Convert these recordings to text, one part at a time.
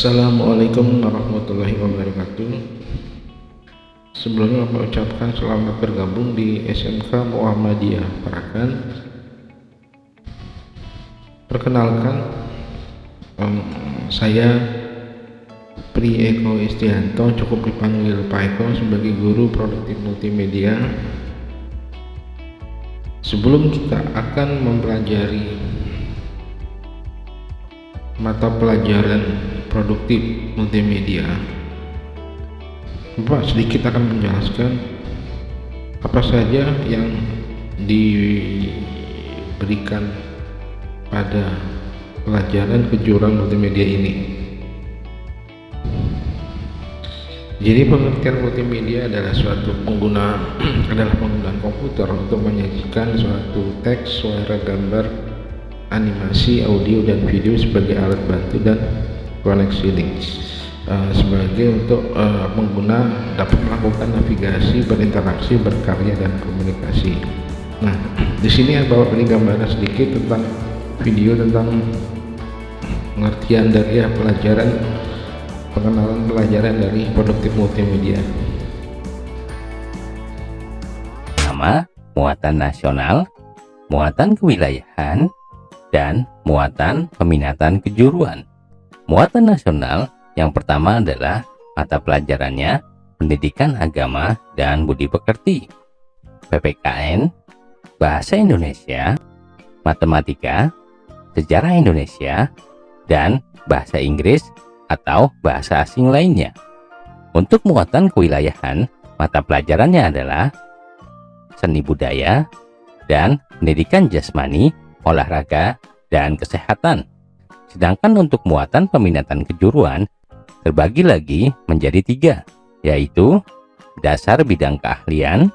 Assalamualaikum warahmatullahi wabarakatuh. Sebelumnya saya ucapkan selamat bergabung di SMK Muhammadiyah Parakan. Perkenalkan, saya Pri Eko Istianto, cukup dipanggil Pak Eko, sebagai guru produktif multimedia. Sebelum kita akan mempelajari mata pelajaran produktif multimedia, Bapak sedikit akan menjelaskan apa saja yang diberikan pada pelajaran kejuruan multimedia ini. Jadi pengertian multimedia adalah penggunaan komputer untuk menyajikan suatu teks, suara, gambar, animasi, audio, dan video sebagai alat bantu dan koneksi link, sebagai untuk pengguna dapat melakukan navigasi, berinteraksi, berkarya, dan komunikasi. Nah, di sini Bapak beri gambaran sedikit tentang video tentang pengertian dari pengenalan pelajaran dari produktif multimedia. Nama, muatan nasional, muatan kewilayahan, dan muatan peminatan kejuruan. Muatan nasional yang pertama adalah mata pelajarannya pendidikan agama dan budi pekerti, PPKN, bahasa Indonesia, matematika, sejarah Indonesia, dan bahasa Inggris atau bahasa asing lainnya. Untuk muatan kewilayahan, mata pelajarannya adalah seni budaya dan pendidikan jasmani, olahraga, dan kesehatan. Sedangkan untuk muatan peminatan kejuruan terbagi lagi menjadi 3, yaitu dasar bidang keahlian,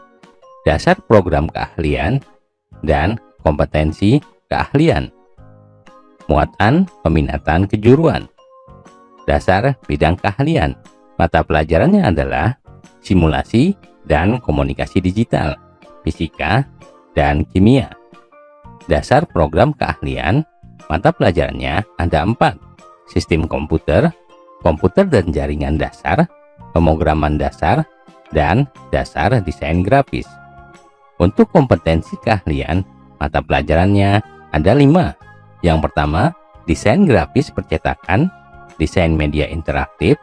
dasar program keahlian, dan kompetensi keahlian. Muatan peminatan kejuruan. Dasar bidang keahlian, mata pelajarannya adalah simulasi dan komunikasi digital, fisika, dan kimia. Dasar program keahlian, mata pelajarannya ada 4, sistem komputer, komputer dan jaringan dasar, pemrograman dasar, dan dasar desain grafis. Untuk kompetensi keahlian, mata pelajarannya ada 5. Yang pertama, desain grafis percetakan, desain media interaktif,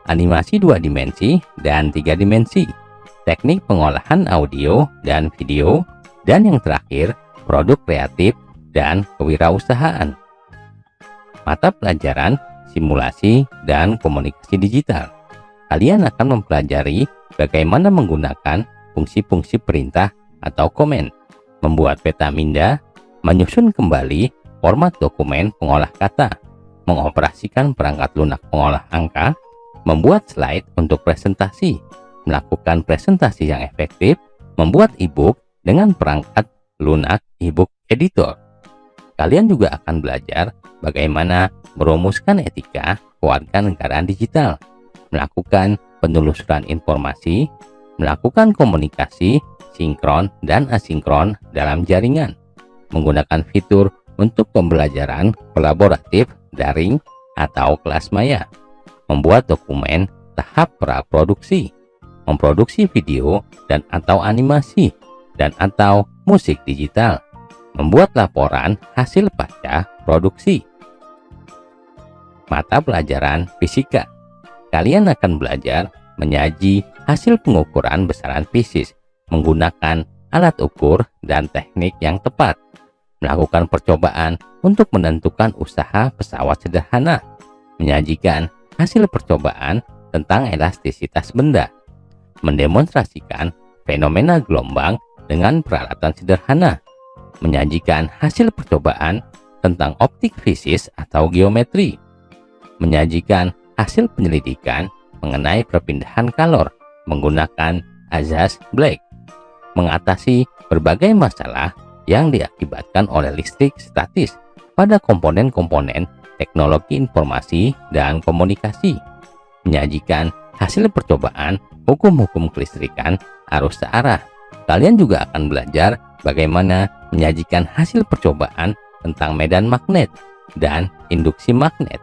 animasi 2 dimensi dan 3 dimensi, teknik pengolahan audio dan video, dan yang terakhir, produk kreatif dan kewirausahaan. Mata pelajaran simulasi dan komunikasi digital. Kalian akan mempelajari bagaimana menggunakan fungsi-fungsi perintah atau komen, membuat peta minda, menyusun kembali format dokumen pengolah kata, mengoperasikan perangkat lunak pengolah angka, membuat slide untuk presentasi, melakukan presentasi yang efektif, membuat e-book dengan perangkat lunak e-book editor. Kalian juga akan belajar bagaimana merumuskan etika kewarganegaraan digital, melakukan penelusuran informasi, melakukan komunikasi sinkron dan asinkron dalam jaringan, menggunakan fitur untuk pembelajaran kolaboratif daring atau kelas maya, membuat dokumen tahap praproduksi, memproduksi video dan atau animasi dan atau musik digital, membuat laporan hasil pasca produksi. Mata pelajaran fisika. Kalian akan belajar menyaji hasil pengukuran besaran fisis menggunakan alat ukur dan teknik yang tepat, melakukan percobaan untuk menentukan usaha pesawat sederhana, menyajikan hasil percobaan tentang elastisitas benda, mendemonstrasikan fenomena gelombang dengan peralatan sederhana, menyajikan hasil percobaan tentang optik fisis atau geometri, menyajikan hasil penyelidikan mengenai perpindahan kalor menggunakan azas Black, mengatasi berbagai masalah yang diakibatkan oleh listrik statis pada komponen-komponen teknologi informasi dan komunikasi, menyajikan hasil percobaan hukum-hukum kelistrikan arus searah. Kalian juga akan belajar bagaimana menyajikan hasil percobaan tentang medan magnet dan induksi magnet.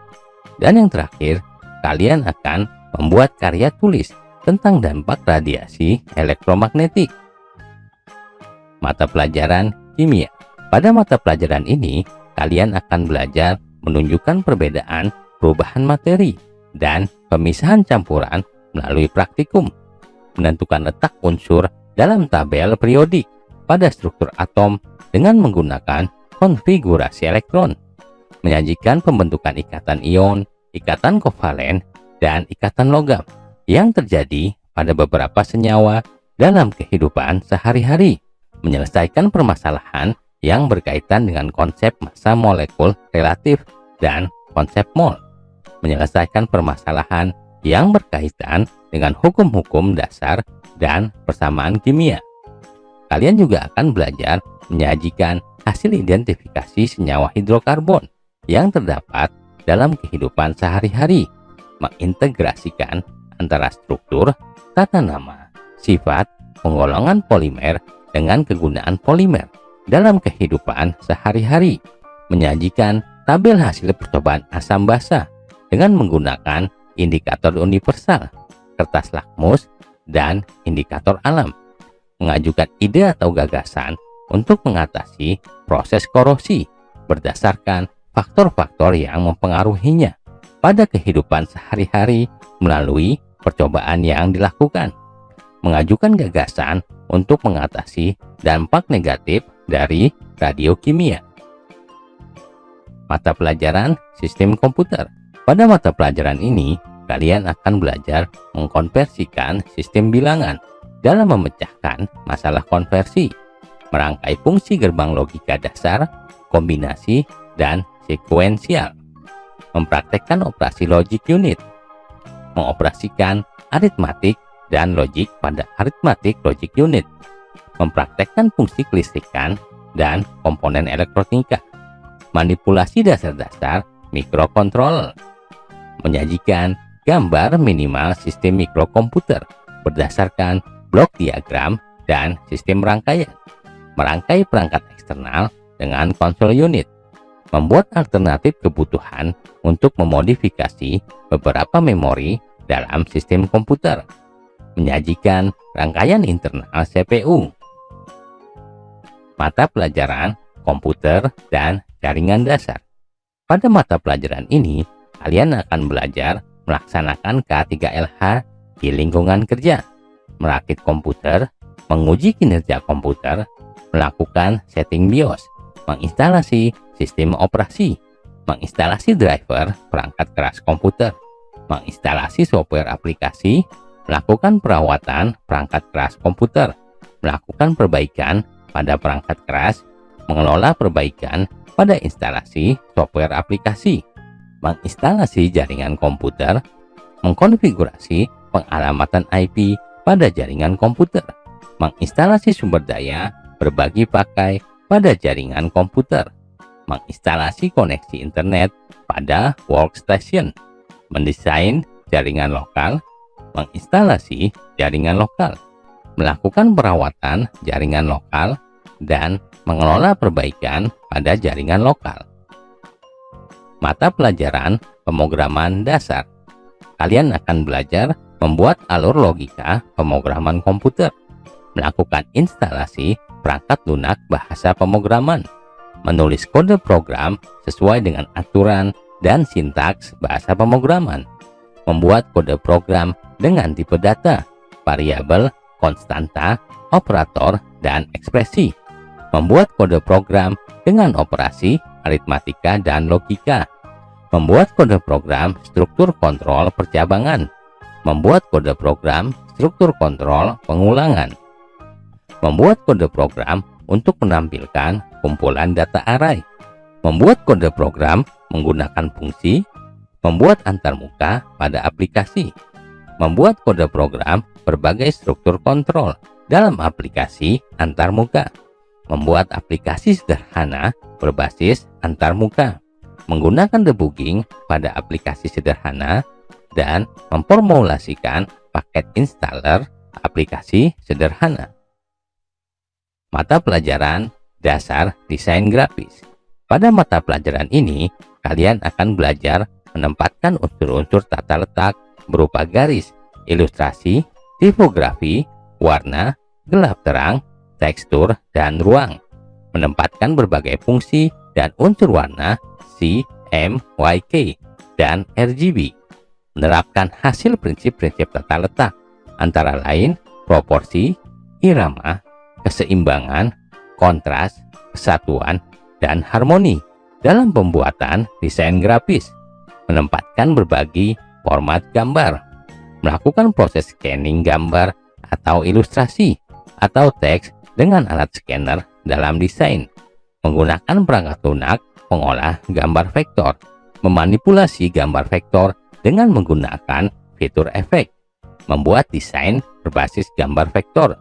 Dan yang terakhir, kalian akan membuat karya tulis tentang dampak radiasi elektromagnetik. Mata pelajaran kimia. Pada mata pelajaran ini, kalian akan belajar menunjukkan perbedaan perubahan materi dan pemisahan campuran melalui praktikum, menentukan letak unsur dalam tabel periodik pada struktur atom dengan menggunakan konfigurasi elektron, menyajikan pembentukan ikatan ion, ikatan kovalen, dan ikatan logam yang terjadi pada beberapa senyawa dalam kehidupan sehari-hari, menyelesaikan permasalahan yang berkaitan dengan konsep massa molekul relatif dan konsep mol, menyelesaikan permasalahan yang berkaitan dengan hukum-hukum dasar dan persamaan kimia. Kalian juga akan belajar menyajikan hasil identifikasi senyawa hidrokarbon yang terdapat dalam kehidupan sehari-hari, mengintegrasikan antara struktur, tata nama, sifat, penggolongan polimer dengan kegunaan polimer dalam kehidupan sehari-hari, menyajikan tabel hasil percobaan asam basa dengan menggunakan indikator universal, kertas lakmus, dan indikator alam, mengajukan ide atau gagasan untuk mengatasi proses korosi berdasarkan faktor-faktor yang mempengaruhinya pada kehidupan sehari-hari melalui percobaan yang dilakukan, mengajukan gagasan untuk mengatasi dampak negatif dari radiokimia. Mata pelajaran sistem komputer. Pada mata pelajaran ini, kalian akan belajar mengkonversikan sistem bilangan dalam memecahkan masalah konversi, merangkai fungsi gerbang logika dasar, kombinasi, dan sekuensial, mempraktekkan operasi logic unit, mengoperasikan aritmatik dan logik pada aritmatik logic unit, mempraktekkan fungsi kelistrikan dan komponen elektronika, manipulasi dasar-dasar mikrokontroller, menyajikan gambar minimal sistem mikrokomputer berdasarkan blok diagram dan sistem rangkaian, merangkai perangkat eksternal dengan konsol unit, membuat alternatif kebutuhan untuk memodifikasi beberapa memori dalam sistem komputer, menyajikan rangkaian internal CPU. Mata pelajaran komputer dan jaringan dasar. Pada mata pelajaran ini, kalian akan belajar melaksanakan K3LH di lingkungan kerja, merakit komputer, menguji kinerja komputer, melakukan setting BIOS, menginstalasi sistem operasi, menginstalasi driver perangkat keras komputer, menginstalasi software aplikasi, melakukan perawatan perangkat keras komputer, melakukan perbaikan pada perangkat keras, mengelola perbaikan pada instalasi software aplikasi, menginstalasi jaringan komputer, mengkonfigurasi pengalamatan IP pada jaringan komputer, menginstalasi sumber daya berbagi pakai pada jaringan komputer, menginstalasi koneksi internet pada workstation, mendesain jaringan lokal, menginstalasi jaringan lokal, melakukan perawatan jaringan lokal, dan mengelola perbaikan pada jaringan lokal. Mata pelajaran pemrograman dasar. Kalian akan belajar membuat alur logika pemrograman komputer, melakukan instalasi perangkat lunak bahasa pemrograman, menulis kode program sesuai dengan aturan dan sintaks bahasa pemrograman, membuat kode program dengan tipe data, variabel, konstanta, operator, dan ekspresi, membuat kode program dengan operasi, aritmatika, dan logika, membuat kode program struktur kontrol percabangan, membuat kode program struktur kontrol pengulangan, membuat kode program untuk menampilkan kumpulan data array, membuat kode program menggunakan fungsi, membuat antarmuka pada aplikasi, membuat kode program berbagai struktur kontrol dalam aplikasi antarmuka, membuat aplikasi sederhana berbasis antarmuka, menggunakan debugging pada aplikasi sederhana, dan memformulasikan paket installer aplikasi sederhana. Mata pelajaran dasar desain grafis. Pada mata pelajaran ini, kalian akan belajar menempatkan unsur-unsur tata letak berupa garis, ilustrasi, tipografi, warna, gelap terang, tekstur, dan ruang. Menempatkan berbagai fungsi dan unsur warna C, M, Y, K, dan RGB. Menerapkan hasil prinsip-prinsip tata letak, antara lain proporsi, irama, keseimbangan, kontras, kesatuan, dan harmoni dalam pembuatan desain grafis. Menempatkan berbagi format gambar, melakukan proses scanning gambar atau ilustrasi atau teks dengan alat scanner dalam desain, menggunakan perangkat lunak pengolah gambar vektor, memanipulasi gambar vektor dengan menggunakan fitur efek, membuat desain berbasis gambar vektor,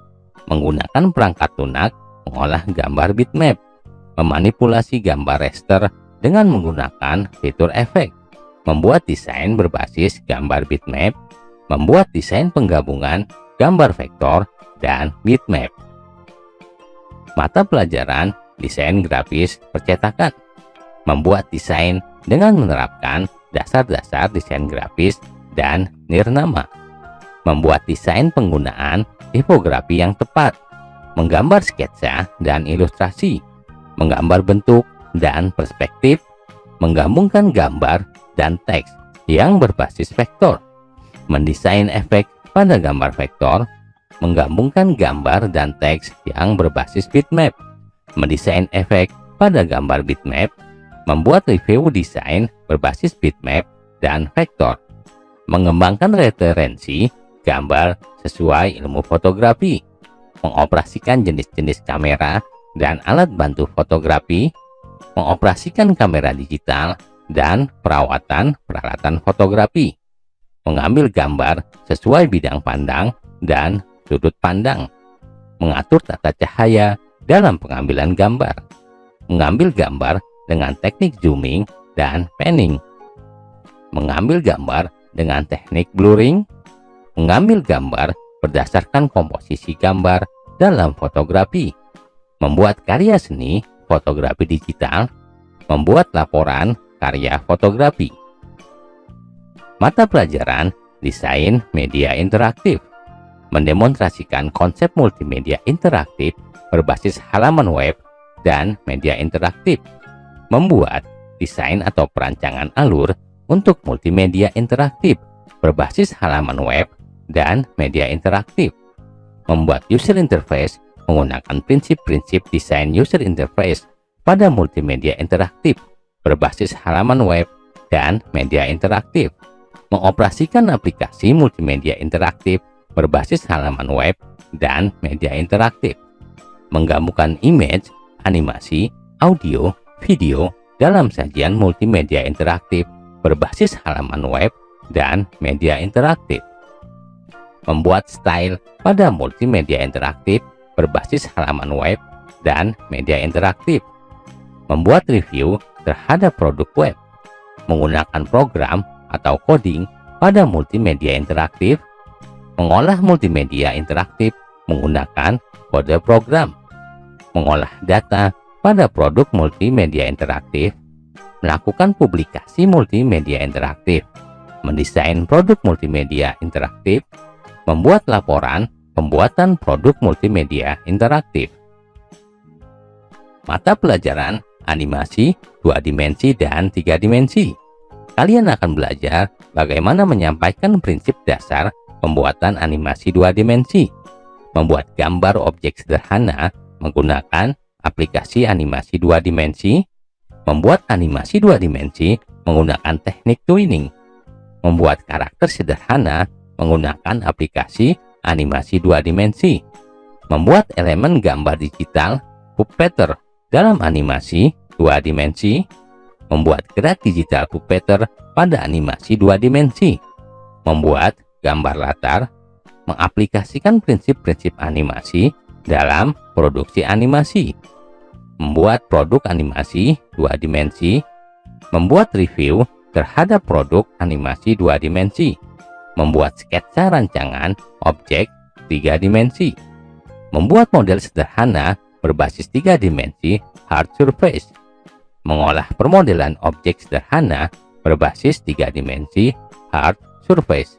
menggunakan perangkat lunak pengolah gambar bitmap, memanipulasi gambar raster dengan menggunakan fitur efek, membuat desain berbasis gambar bitmap, membuat desain penggabungan gambar vektor dan bitmap. Mata pelajaran desain grafis percetakan, membuat desain dengan menerapkan dasar-dasar desain grafis dan nirnama, membuat desain penggunaan tipografi yang tepat, menggambar sketsa dan ilustrasi, menggambar bentuk dan perspektif, menggabungkan gambar dan teks yang berbasis vektor, mendesain efek pada gambar vektor, menggabungkan gambar dan teks yang berbasis bitmap, mendesain efek pada gambar bitmap, membuat review desain berbasis bitmap dan vektor, mengembangkan referensi gambar sesuai ilmu fotografi, mengoperasikan jenis-jenis kamera dan alat bantu fotografi, mengoperasikan kamera digital dan perawatan peralatan fotografi, mengambil gambar sesuai bidang pandang dan sudut pandang, mengatur tata cahaya dalam pengambilan gambar, mengambil gambar dengan teknik zooming dan panning, mengambil gambar dengan teknik blurring, mengambil gambar berdasarkan komposisi gambar dalam fotografi, membuat karya seni fotografi digital, membuat laporan karya fotografi. Mata pelajaran desain media interaktif, mendemonstrasikan konsep multimedia interaktif berbasis halaman web dan media interaktif, membuat desain atau perancangan alur untuk multimedia interaktif berbasis halaman web dan media interaktif, membuat user interface menggunakan prinsip-prinsip desain user interface pada multimedia interaktif berbasis halaman web dan media interaktif, mengoperasikan aplikasi multimedia interaktif berbasis halaman web dan media interaktif, menggabungkan image, animasi, audio, video dalam sajian multimedia interaktif berbasis halaman web dan media interaktif, membuat style pada multimedia interaktif berbasis halaman web dan media interaktif, membuat review terhadap produk web, menggunakan program atau coding pada multimedia interaktif, mengolah multimedia interaktif menggunakan kode program, mengolah data pada produk multimedia interaktif, melakukan publikasi multimedia interaktif, mendesain produk multimedia interaktif, membuat laporan pembuatan produk multimedia interaktif. Mata pelajaran animasi 2 dimensi dan 3 dimensi. Kalian akan belajar bagaimana menyampaikan prinsip dasar pembuatan animasi 2 dimensi, membuat gambar objek sederhana menggunakan aplikasi animasi 2 dimensi, membuat animasi 2 dimensi menggunakan teknik twinning, membuat karakter sederhana menggunakan aplikasi animasi 2 dimensi, membuat elemen gambar digital puppeteer dalam animasi 2 dimensi, membuat gerak digital puppeteer pada animasi 2 dimensi, membuat gambar latar, mengaplikasikan prinsip-prinsip animasi dalam produksi animasi, membuat produk animasi 2 dimensi, membuat review terhadap produk animasi 2 dimensi, membuat sketsa rancangan objek 3 dimensi, membuat model sederhana berbasis 3 dimensi hard surface, mengolah permodelan objek sederhana berbasis 3 dimensi hard surface,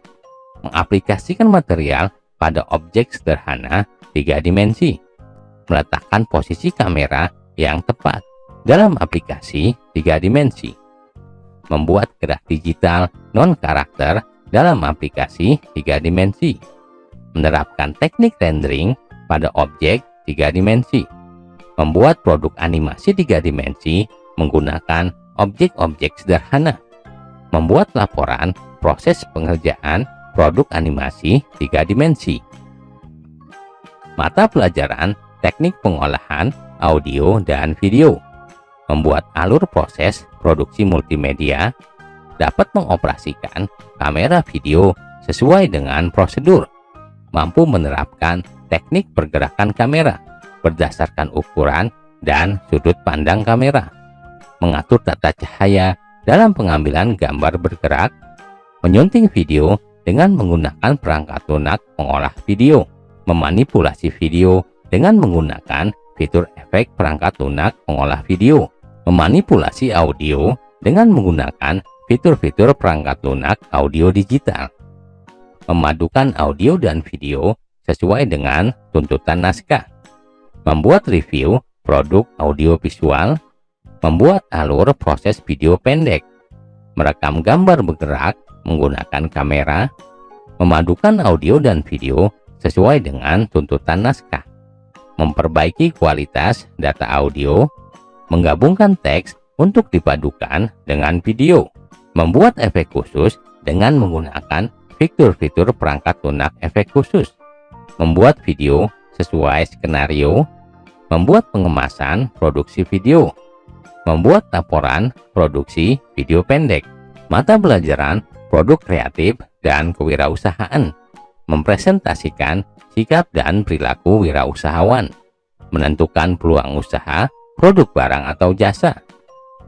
mengaplikasikan material pada objek sederhana 3 dimensi, meletakkan posisi kamera yang tepat dalam aplikasi 3 dimensi, membuat gerak digital non-karakter dalam aplikasi 3 dimensi, menerapkan teknik rendering pada objek 3 dimensi, membuat produk animasi 3 dimensi menggunakan objek-objek sederhana, membuat laporan proses pengerjaan produk animasi 3 dimensi. Mata pelajaran teknik pengolahan audio dan video, membuat alur proses produksi multimedia, dapat mengoperasikan kamera video sesuai dengan prosedur, mampu menerapkan teknik pergerakan kamera berdasarkan ukuran dan sudut pandang kamera, mengatur tata cahaya dalam pengambilan gambar bergerak, menyunting video dengan menggunakan perangkat lunak pengolah video, memanipulasi video dengan menggunakan fitur efek perangkat lunak pengolah video, memanipulasi audio dengan menggunakan fitur-fitur perangkat lunak audio digital, memadukan audio dan video sesuai dengan tuntutan naskah, membuat review produk audio visual, membuat alur proses video pendek, merekam gambar bergerak menggunakan kamera, memadukan audio dan video sesuai dengan tuntutan naskah, memperbaiki kualitas data audio, menggabungkan teks untuk dipadukan dengan video, membuat efek khusus dengan menggunakan fitur-fitur perangkat lunak efek khusus, membuat video sesuai skenario, membuat pengemasan produksi video, membuat laporan produksi video pendek. Mata pelajaran produk kreatif dan kewirausahaan, mempresentasikan sikap dan perilaku wirausahawan, menentukan peluang usaha, produk barang atau jasa,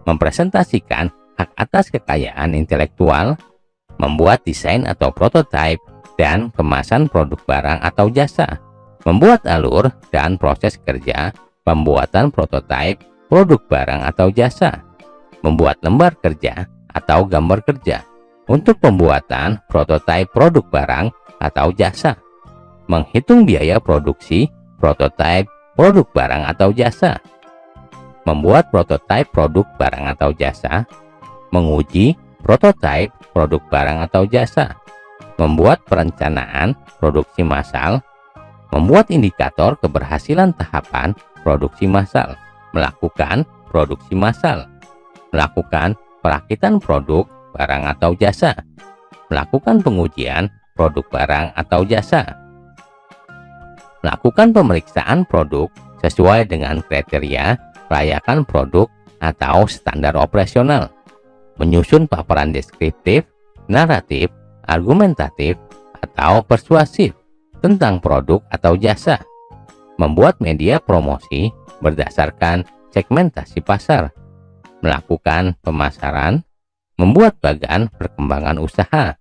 mempresentasikan hak atas kekayaan intelektual, membuat desain atau prototipe dan kemasan produk barang atau jasa, membuat alur dan proses kerja pembuatan prototipe produk barang atau jasa, membuat lembar kerja atau gambar kerja untuk pembuatan prototipe produk barang atau jasa, menghitung biaya produksi prototipe produk barang atau jasa, membuat prototipe produk barang atau jasa, menguji prototipe produk barang atau jasa, membuat perencanaan produksi massal, membuat indikator keberhasilan tahapan produksi massal, melakukan produksi massal, melakukan perakitan produk barang atau jasa, melakukan pengujian produk barang atau jasa, melakukan pemeriksaan produk sesuai dengan kriteria kelayakan produk atau standar operasional, menyusun paparan deskriptif, naratif, argumentatif, atau persuasif tentang produk atau jasa, membuat media promosi berdasarkan segmentasi pasar, melakukan pemasaran, membuat bagan perkembangan usaha,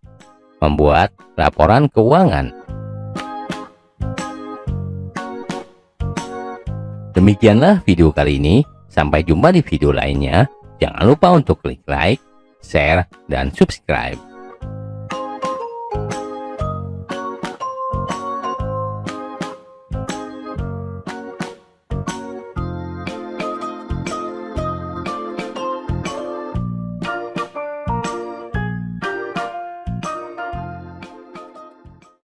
membuat laporan keuangan. Demikianlah video kali ini. Sampai jumpa di video lainnya. Jangan lupa untuk klik like, share, dan subscribe.